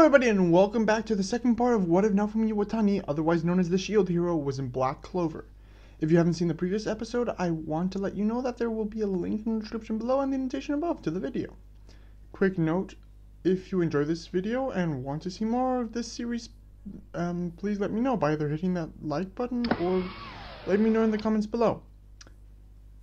everybody, and welcome back to the second part of What If Naofumi Iwatani, otherwise known as the Shield Hero, was in Black Clover. If you haven't seen the previous episode, I want to let you know that there will be a link in the description below and the indentation above to the video. Quick note, if you enjoy this video and want to see more of this series, please let me know by either hitting that like button or let me know in the comments below.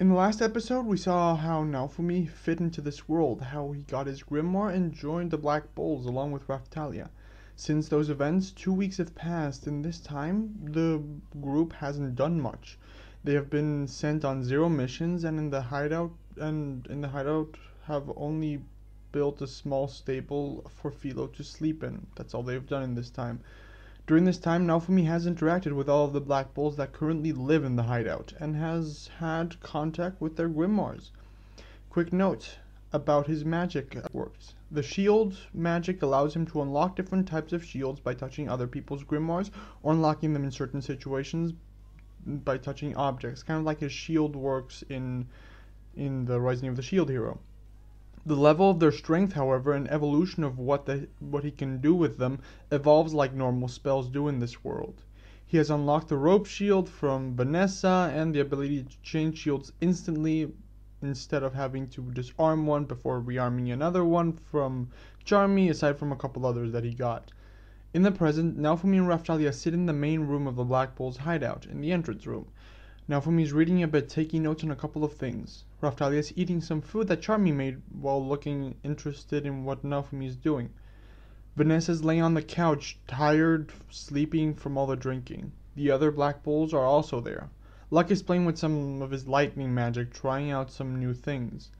In the last episode, we saw how Naofumi fit into this world, how he got his grimoire and joined the Black Bulls along with Raftalia. Since those events, 2 weeks have passed, and this time, the group hasn't done much. They have been sent on 0 missions, and in the hideout have only built a small stable for Philo to sleep in. That's all they've done in this time. During this time, Naofumi has interacted with all of the Black Bulls that currently live in the hideout, and has had contact with their grimoires. Quick note about his magic works. The shield magic allows him to unlock different types of shields by touching other people's grimoires, or unlocking them in certain situations by touching objects, kind of like his shield works in the Rising of the Shield Hero. The level of their strength, however, and evolution of what he can do with them evolves like normal spells do in this world. He has unlocked the rope shield from Vanessa and the ability to change shields instantly instead of having to disarm one before rearming another one from Charmy, aside from a couple others that he got. In the present, Naofumi and Raftalia sit in the main room of the Black Bull's hideout, in the entrance room. Naofumi is reading a bit, taking notes on a couple of things. Raftalia is eating some food that Charmy made while looking interested in what Naofumi is doing. Vanessa is laying on the couch, tired, sleeping from all the drinking. The other Black Bulls are also there. Luck is playing with some of his lightning magic, trying out some new things.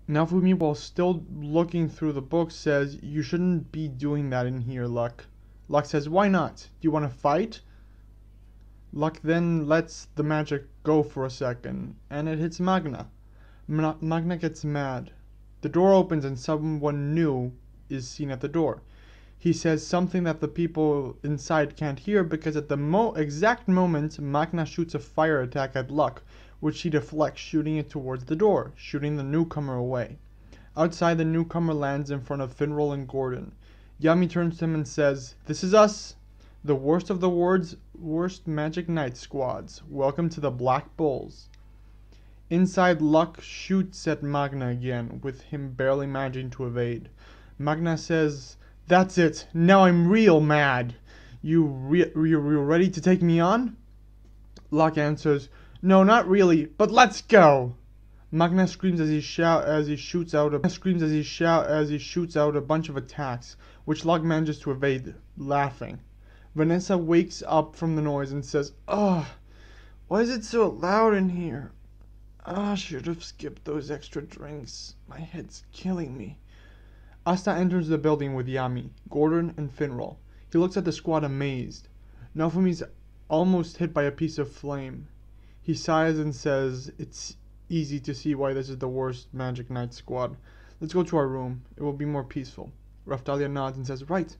Naofumi, while still looking through the book, says, "You shouldn't be doing that in here, Luck." Luck says, "Why not? Do you want to fight?" Luck then lets the magic go for a second, and it hits Magna. Magna gets mad. The door opens and someone new is seen at the door. He says something that the people inside can't hear because at the exact moment, Magna shoots a fire attack at Luck, which he deflects, shooting it towards the door, shooting the newcomer away. Outside, the newcomer lands in front of Finral and Gordon. Yami turns to him and says, "This is us. The worst of the worst Magic Knight squads. Welcome to the Black Bulls." Inside, Luck shoots at Magna again, with him barely managing to evade. Magna says, "That's it. Now I'm real mad. You ready to take me on?" Luck answers, "No, not really, but let's go." Magna screams as he shoots out a bunch of attacks, which Luck manages to evade, laughing. Vanessa wakes up from the noise and says, "Ugh, why is it so loud in here? I should have skipped those extra drinks. My head's killing me." Asta enters the building with Yami, Gordon, and Finral. He looks at the squad amazed. Naofumi's almost hit by a piece of flame. He sighs and says, "It's easy to see why this is the worst Magic Knight squad. Let's go to our room. It will be more peaceful." Raftalia nods and says, "Right."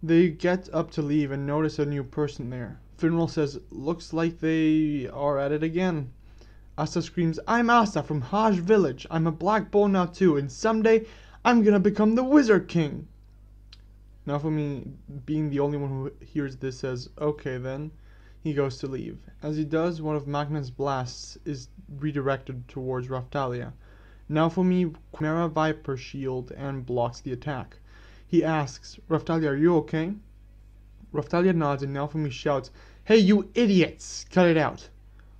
They get up to leave and notice a new person there. Finral says, "Looks like they are at it again." Asta screams, "I'm Asta from Saussy Village. I'm a Black Bull now too, and someday I'm gonna become the Wizard King." Naofumi, being the only one who hears this, says, "Okay then." He goes to leave. As he does, one of Magna's blasts is redirected towards Raftalia. Naofumi Chimera Viper shield and blocks the attack. He asks, "Raftalia, are you okay?" Raftalia nods and Naofumi shouts, "Hey, you idiots! Cut it out!"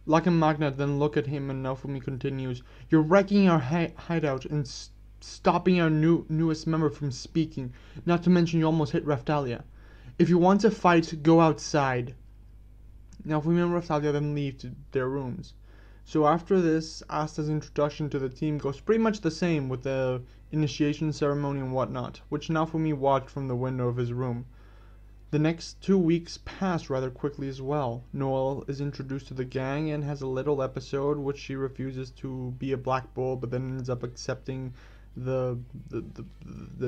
Luck and Magna then look at him and Naofumi continues, "You're wrecking our hideout and stopping our newest member from speaking, not to mention you almost hit Raftalia. If you want to fight, go outside." Naofumi and Raftalia then leave to their rooms. So after this, Asta's introduction to the team goes pretty much the same with the initiation ceremony and whatnot, which Naofumi watched from the window of his room. The next 2 weeks pass rather quickly as well. Noelle is introduced to the gang and has a little episode which she refuses to be a Black Bull but then ends up accepting the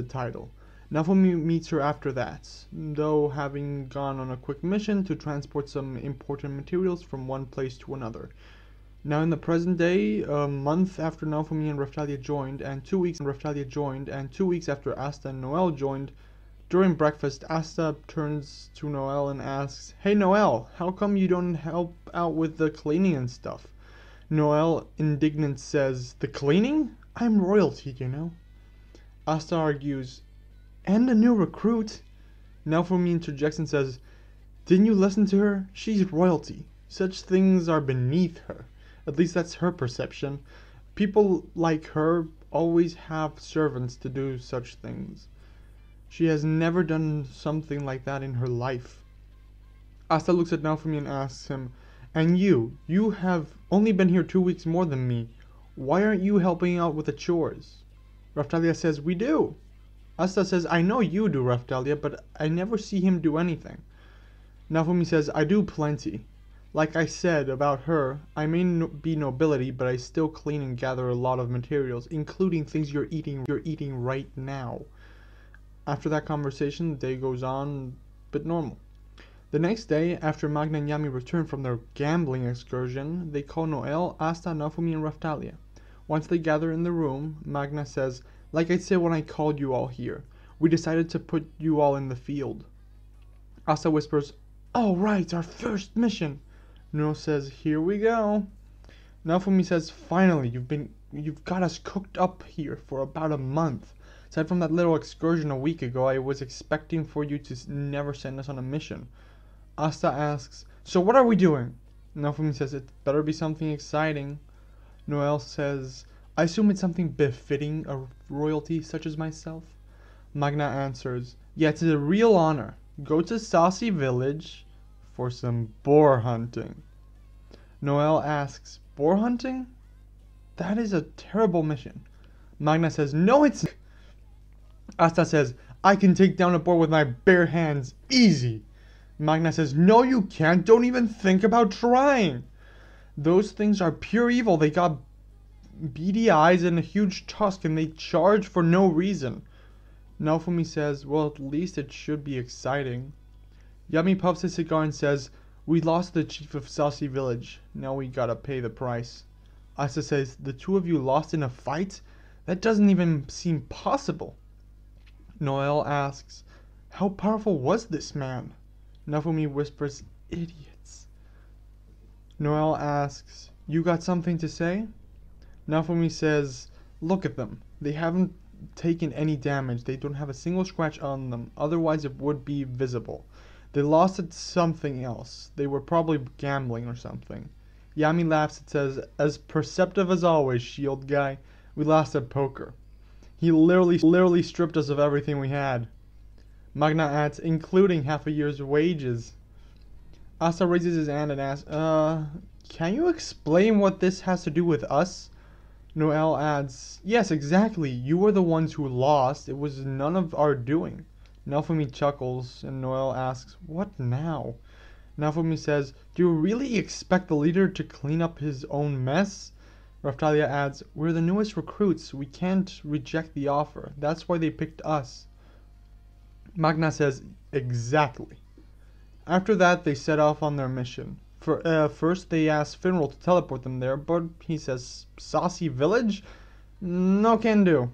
title. Naofumi meets her after that, though having gone on a quick mission to transport some important materials from one place to another. Now in the present day, a month after Naofumi and Raphtalia joined, and 2 weeks after Asta and Noelle joined, during breakfast, Asta turns to Noelle and asks, "Hey Noelle, how come you don't help out with the cleaning and stuff?" Noelle, indignant, says, "The cleaning? I'm royalty, you know." Asta argues, "And a new recruit." Naofumi interjects and says, "Didn't you listen to her? She's royalty. Such things are beneath her. At least that's her perception. People like her always have servants to do such things. She has never done something like that in her life." Asta looks at Naofumi and asks him, "And you have only been here 2 weeks more than me. Why aren't you helping out with the chores?" Raphtalia says, "We do." Asta says, "I know you do, Raphtalia, but I never see him do anything." Naofumi says, "I do plenty. Like I said about her, I may be nobility, but I still clean and gather a lot of materials, including things you're eating right now." After that conversation, the day goes on, but normal. The next day, after Magna and Yami return from their gambling excursion, they call Noelle, Asta, Naofumi, and Raphtalia. Once they gather in the room, Magna says, "Like I said when I called you all here, we decided to put you all in the field." Asta whispers, "Oh right, our first mission." Noelle says, "Here we go." Naofumi says, "Finally, you've got us cooked up here for about a month. Aside from that little excursion a week ago, I was expecting for you to never send us on a mission." Asta asks, "So what are we doing?" Naofumi says, "It better be something exciting." Noelle says, "I assume it's something befitting a royalty such as myself." Magna answers, "Yeah, it's a real honor. Go to Saussy Village for some boar hunting." Noelle asks, "Boar hunting? That is a terrible mission." Magna says, "No, it's not." Asta says, "I can take down a boar with my bare hands, easy." Magna says, "No, you can't. Don't even think about trying. Those things are pure evil. They got beady eyes and a huge tusk, and they charge for no reason." Naofumi says, "Well, at least it should be exciting." Yami puffs his cigar and says, "We lost the chief of Saussy Village. Now we gotta pay the price." Asta says, "The two of you lost in a fight? That doesn't even seem possible." Noelle asks, "How powerful was this man?" Naofumi whispers, "Idiots." Noelle asks, "You got something to say?" Naofumi says, "Look at them. They haven't taken any damage. They don't have a single scratch on them. Otherwise it would be visible. They lost at something else. They were probably gambling or something." Yami laughs and says, "As perceptive as always, shield guy. We lost at poker. He literally stripped us of everything we had." Magna adds, "Including half a year's wages." Asta raises his hand and asks, "Can you explain what this has to do with us?" Noelle adds, "Yes, exactly. You were the ones who lost. It was none of our doing." Naofumi chuckles, and Noelle asks, "What now?" Naofumi says, "Do you really expect the leader to clean up his own mess?" Raphtalia adds, "We're the newest recruits. We can't reject the offer. That's why they picked us." Magna says, "Exactly." After that, they set off on their mission. First, they ask Finral to teleport them there, but he says, "Saussy Village? No can do."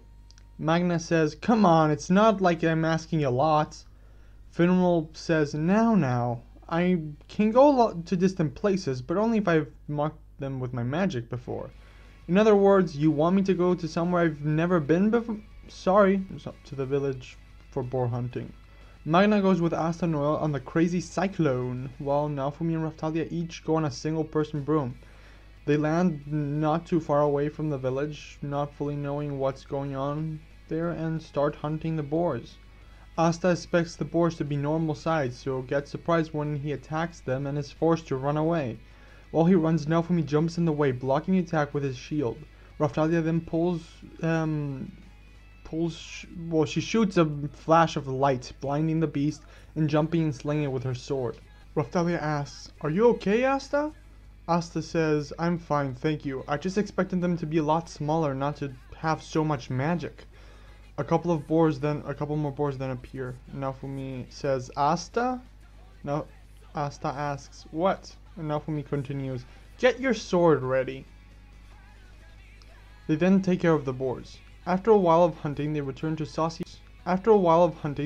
Magna says, "Come on, it's not like I'm asking a lot." Finral says, Now, I can go to distant places, but only if I've marked them with my magic before. In other words, you want me to go to somewhere I've never been before? Sorry, to the village for boar hunting." Magna goes with Asta and Noelle on the crazy cyclone, while Naofumi and Raphtalia each go on a single-person broom. They land not too far away from the village, not fully knowing what's going on there, and start hunting the boars. Asta expects the boars to be normal size, so gets surprised when he attacks them and is forced to run away. While he runs, Naofumi jumps in the way, blocking the attack with his shield. Raphtalia then she shoots a flash of light, blinding the beast, and jumping and slaying it with her sword. Raphtalia asks, "Are you okay, Asta?" Asta says, "I'm fine, thank you. I just expected them to be a lot smaller, not to have so much magic." A couple more boars then appear. Naofumi says, "Asta?" No, Asta asks, "What?" And Naofumi continues, Get your sword ready. They then take care of the boars. After a while of hunting,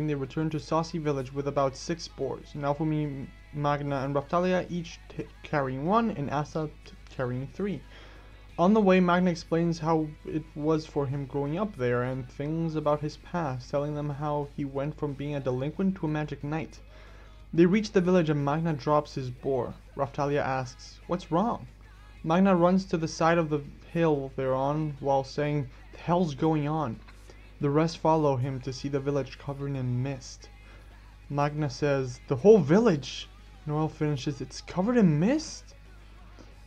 they return to Saussy Village with about 6 boars. Naofumi, Magna, and Raftalia each carrying 1, and Asta carrying 3. On the way, Magna explains how it was for him growing up there and things about his past, telling them how he went from being a delinquent to a magic knight. They reach the village and Magna drops his boar. Raftalia asks, "What's wrong?" Magna runs to the side of the hill they're on while saying, "The hell's going on?" The rest follow him to see the village covered in mist. Magna says, "The whole village." Noel finishes, "It's covered in mist?"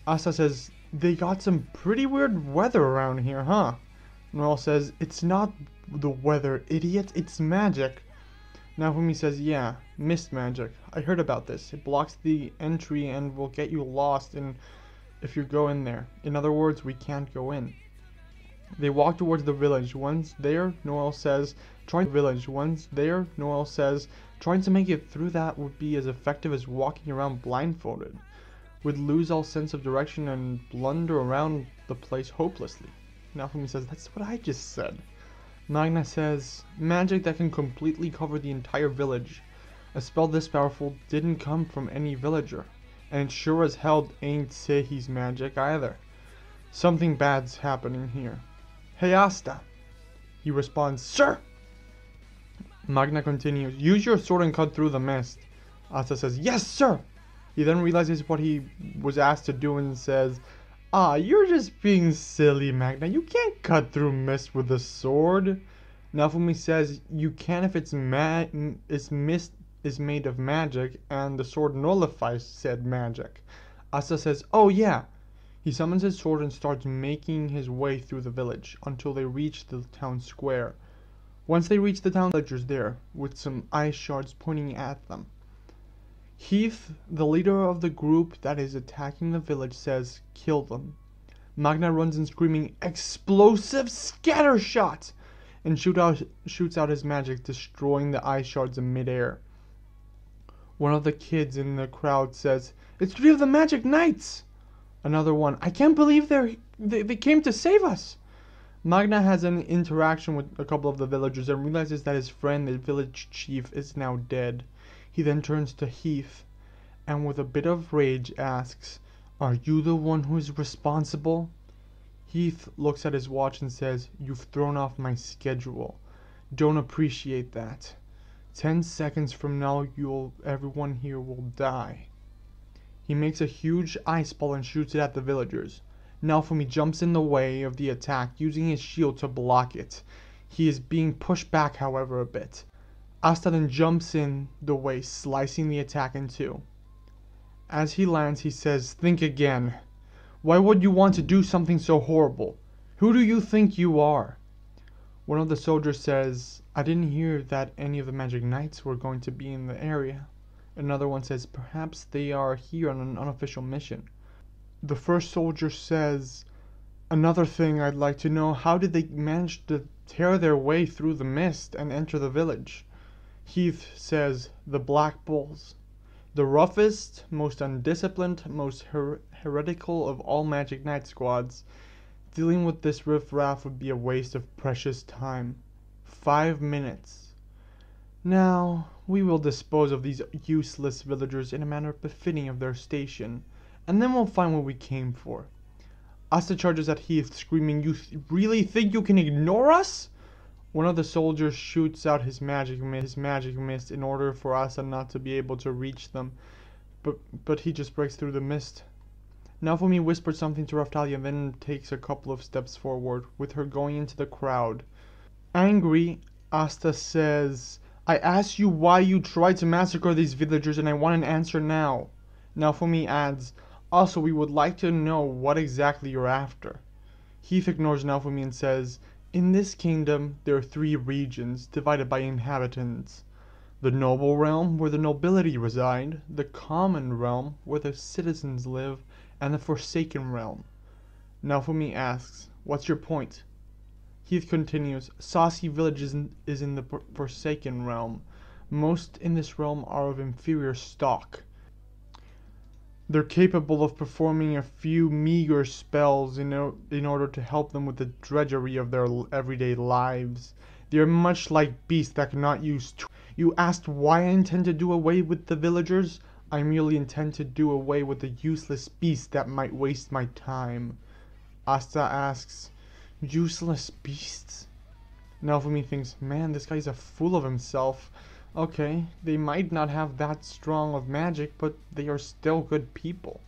Asta says, "They got some pretty weird weather around here, huh?" Noel says, "It's not the weather, idiot, it's magic." Naofumi says, "Yeah, mist magic. I heard about this. It blocks the entry and will get you lost if you go in there. In other words, we can't go in." They walk towards the village. Once there, Noel says, trying to make it through that would be as effective as walking around blindfolded. Would lose all sense of direction and blunder around the place hopelessly. Naofumi says, "That's what I just said." Magna says, "Magic that can completely cover the entire village. A spell this powerful didn't come from any villager. And it sure as hell ain't Seihi's magic either. Something bad's happening here. Hey Asta." He responds, "Sir!" Magna continues, "Use your sword and cut through the mist." Asta says, "Yes, sir!" He then realizes what he was asked to do and says, "You're just being silly, Magna. You can't cut through mist with a sword." Naofumi says, "You can if mist is made of magic, and the sword nullifies said magic." Asta says, "Oh yeah." He summons his sword and starts making his way through the village until they reach the town square. Once they reach the town, villagers there with some ice shards pointing at them. Heath, the leader of the group that is attacking the village, says, "Kill them." Magna runs in screaming, "Explosive scatter shot!" and shoots out his magic, destroying the ice shards in midair. One of the kids in the crowd says, "It's 3 of the magic knights!" Another one, "I can't believe they came to save us!" Magna has an interaction with a couple of the villagers and realizes that his friend, the village chief, is now dead. He then turns to Heath and with a bit of rage asks, "Are you the one who is responsible?" Heath looks at his watch and says, "You've thrown off my schedule. Don't appreciate that. 10 seconds from now everyone here will die." He makes a huge ice ball and shoots it at the villagers. Naofumi jumps in the way of the attack, using his shield to block it. He is being pushed back, however, a bit. Asta then jumps in the way, slicing the attack in 2. As he lands, he says, "Think again. Why would you want to do something so horrible? Who do you think you are?" One of the soldiers says, "I didn't hear that any of the magic knights were going to be in the area." Another one says, "Perhaps they are here on an unofficial mission." The first soldier says, "Another thing I'd like to know, how did they manage to tear their way through the mist and enter the village?" Heath says, "The Black Bulls. The roughest, most undisciplined, most heretical of all magic knight squads. Dealing with this riffraff would be a waste of precious time. 5 minutes. Now, we will dispose of these useless villagers in a manner befitting of their station, and then we'll find what we came for." Asta charges at Heath, screaming, "You really think you can ignore us?" One of the soldiers shoots out his magic mist in order for Asta not to be able to reach them, but he just breaks through the mist. Naofumi whispers something to Raftalia and then takes a couple of steps forward, with her going into the crowd. Angry, Asta says, "I asked you why you tried to massacre these villagers and I want an answer now." Naofumi adds, "Also, we would like to know what exactly you're after." Heath ignores Naofumi and says, "In this kingdom, there are 3 regions, divided by inhabitants. The noble realm, where the nobility reside, the common realm, where the citizens live, and the forsaken realm." Naofumi asks, "What's your point?" Heath continues, "Saussy Village is in the forsaken realm. Most in this realm are of inferior stock. They're capable of performing a few meager spells in order to help them with the drudgery of their everyday lives. They are much like beasts that cannot use You asked why I intend to do away with the villagers? I merely intend to do away with the useless beasts that might waste my time. Asta asks, useless beasts? Naofumi thinks, man, this guy's a fool of himself. Okay, they might not have that strong of magic, but they are still good people.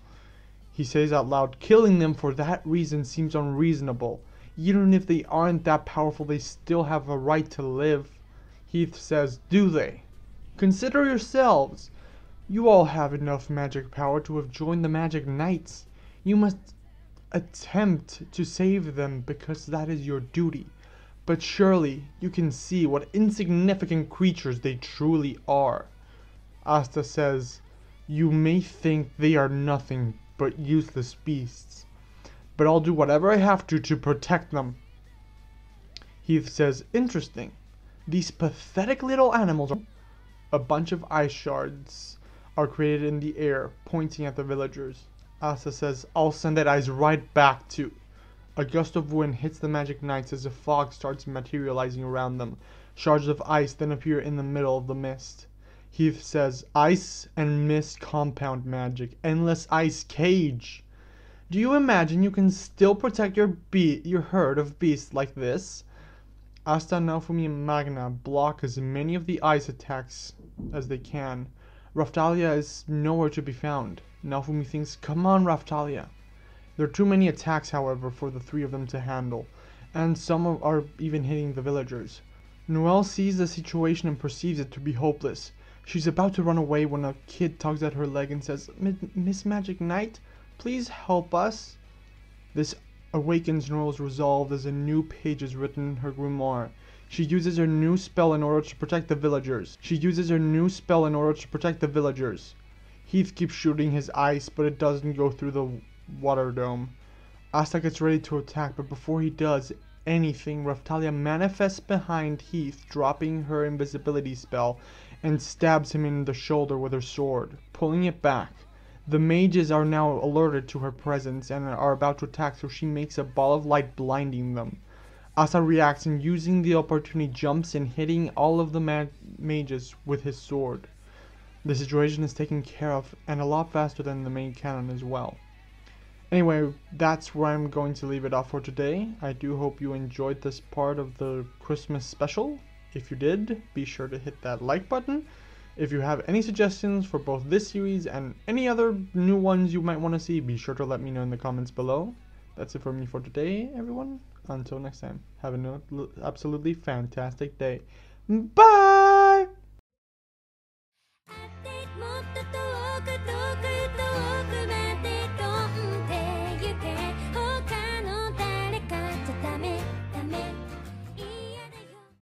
He says out loud, killing them for that reason seems unreasonable. Even if they aren't that powerful, they still have a right to live. Heath says, do they? Consider yourselves. You all have enough magic power to have joined the Magic Knights. You must attempt to save them because that is your duty. But surely you can see what insignificant creatures they truly are. Asta says, you may think they are nothing but useless beasts, but I'll do whatever I have to protect them. Heath says, interesting. These pathetic little animals are... A bunch of ice shards are created in the air, pointing at the villagers. Asta says, I'll send that ice right back too. A gust of wind hits the Magic Knights as a fog starts materializing around them. Shards of ice then appear in the middle of the mist. Heath says, ice and mist compound magic. Endless ice cage. Do you imagine you can still protect your herd of beasts like this? Asta, Naofumi, and Magna block as many of the ice attacks as they can. Raftalia is nowhere to be found. Naofumi thinks, come on, Raftalia. There are too many attacks, however, for the three of them to handle, and some are even hitting the villagers. Noelle sees the situation and perceives it to be hopeless. She's about to run away when a kid tugs at her leg and says, Miss Magic Knight, please help us. This awakens Noelle's resolve as a new page is written in her grimoire. She uses her new spell in order to protect the villagers. Heath keeps shooting his ice, but it doesn't go through the water dome. Asta gets ready to attack, but before he does anything, Raftalia manifests behind Heath, dropping her invisibility spell, and stabs him in the shoulder with her sword, pulling it back. The mages are now alerted to her presence and are about to attack, so she makes a ball of light blinding them. Asta reacts and using the opportunity jumps in, hitting all of the mages with his sword. The situation is taken care of, and a lot faster than the main canon as well. Anyway, that's where I'm going to leave it off for today. I do hope you enjoyed this part of the Christmas special. If you did, be sure to hit that like button. If you have any suggestions for both this series and any other new ones you might want to see, be sure to let me know in the comments below. That's it for me for today, everyone. Until next time, have an absolutely fantastic day. Bye!